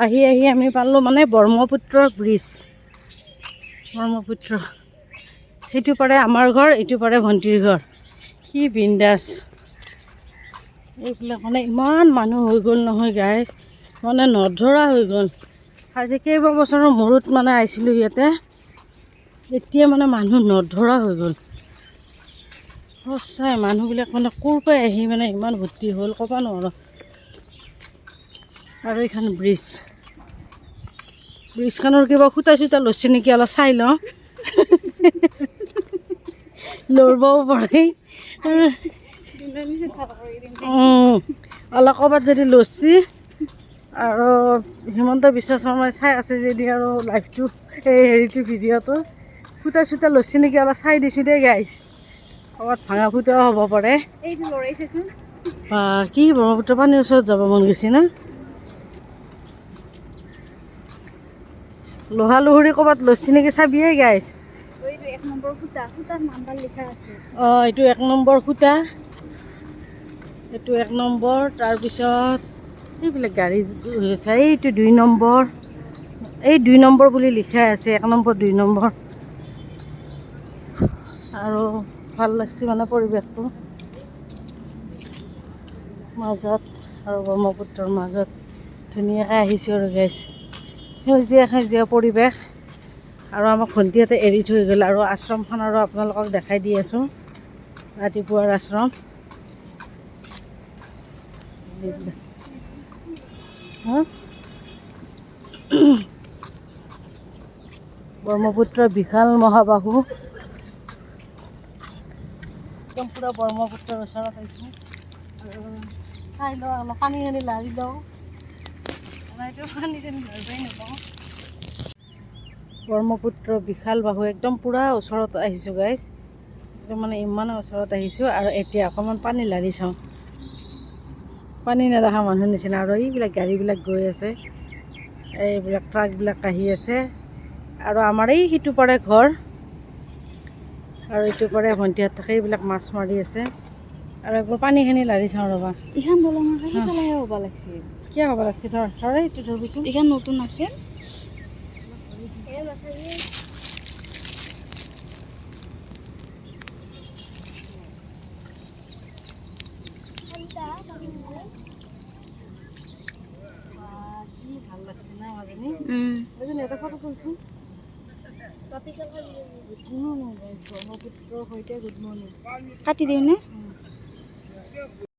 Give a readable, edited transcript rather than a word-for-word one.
আহি আহি আমি পালোঁ মানে ব্ৰহ্মপুত্ৰৰ ব্ৰিজ। ব্ৰহ্মপুত্ৰ সেইটো পাৰে আমাৰ ঘৰ, এইটো পাৰে ভণ্টিৰ ঘৰ। কি বিন্দাছ। এইবিলাক মানে ইমান মানুহ হৈ গ'ল নহয় গাইজ, মানে নধৰা হৈ গ'ল। আজি কেইবাবছৰৰ মূৰত মানে আহিছিলোঁ ইয়াতে, এতিয়া মানে মানুহ নধৰা হৈ গ'ল। সঁচাই মানুহবিলাক মানে ক'ৰ পৰা আহি মানে ইমান ভৰ্তি হ'ল ক'ব নোৱাৰোঁ। আৰু এইখন ব্ৰিজ, ব্ৰিজখনৰ কিবা খুটা চুটা লৈছে নেকি অলপ চাই লওঁ। লৰবও পাৰে অলপ ক'ৰবাত যদি লৈছি। আৰু হিমন্ত বিশ্ব শৰ্মাই চাই আছে যদি আৰু লাইভটো এই হেৰিটো ভিডিঅ'টো ফুটা চুটা লৈছে নেকি অলপ চাই দিছোঁ দেই গাইজ। ক'ৰবাত ভাঙা ফুটাও হ'ব পাৰে। বা কি ব্ৰহ্মপুত্ৰ পানীৰ ওচৰত যাব মন গৈছে না। লোহা লুহুৰি ক'ৰবাত লৈছে নেকি চাবিয়ে গাইজ। অঁ এইটো 1 নম্বৰ খুটা, এইটো 1 নম্বৰ। তাৰপিছত এইবিলাক গাড়ী হৈছে, এইটো 2 নম্বৰ, এই 2 নম্বৰ বুলি লিখা আছে, 1 নম্বৰ 2 নম্বৰ। আৰু ভাল লাগছে মানে পৰিৱেশটো মাজত, আৰু ব্ৰহ্মপুত্ৰৰ মাজত ধুনীয়াকৈ আহিছোঁ আৰু গাইজ। সেউজীয়া সেউজীয়া পৰিৱেশ। আৰু আমাক ভণ্টিহঁতে এৰি থৈ গ'ল। আৰু আশ্ৰমখন আৰু আপোনালোকক দেখাই দি আছোঁ, ৰাতিপুৱাৰ আশ্ৰম। ব্ৰহ্মপুত্ৰৰ বিশাল মহাবাহু, একদম পূৰা ব্ৰহ্মপুত্ৰৰ ওচৰত আহিছোঁ। আৰু চাই লওঁ অলপ পানী চানী লাৰি লওঁ, এইটো পানী চানী লাৰিবই নাপাওঁ। ব্ৰহ্মপুত্ৰৰ বিশাল বাহু একদম পূৰা ওচৰত আহিছোঁ গাইজ, একদম মানে ইমানে ওচৰত আহিছোঁ। আৰু এতিয়া অকণমান পানী লাৰি চাওঁ, পানী নেদেখা মানুহৰ নিচিনা। আৰু এইবিলাক গাড়ীবিলাক গৈ আছে, এইবিলাক ট্ৰাকবিলাক আহি আছে। আৰু আমাৰ এই সিটো পাৰে ঘৰ, আৰু এইটো পাৰে ভণ্টিহঁত থাকে, এইবিলাক মাছ মাৰি আছে। আৰু একবাৰ পানীখিনি লাৰি চাওঁ ৰ'বা। এইখন দলঙৰ সেইফালেহে হ'ব লাগিছিল। কিয় হ'ব লাগিছে? ধৰ এইটো ধৰবিচোন, এইখন নতুন আছে। কি ভাল লাগছে না মাজনী, এটা ফটো তুলছোন। ব্ৰহ্মপুত্ৰৰ সৈতে গুড মৰ্ণিং কাটি দিওঁ নে?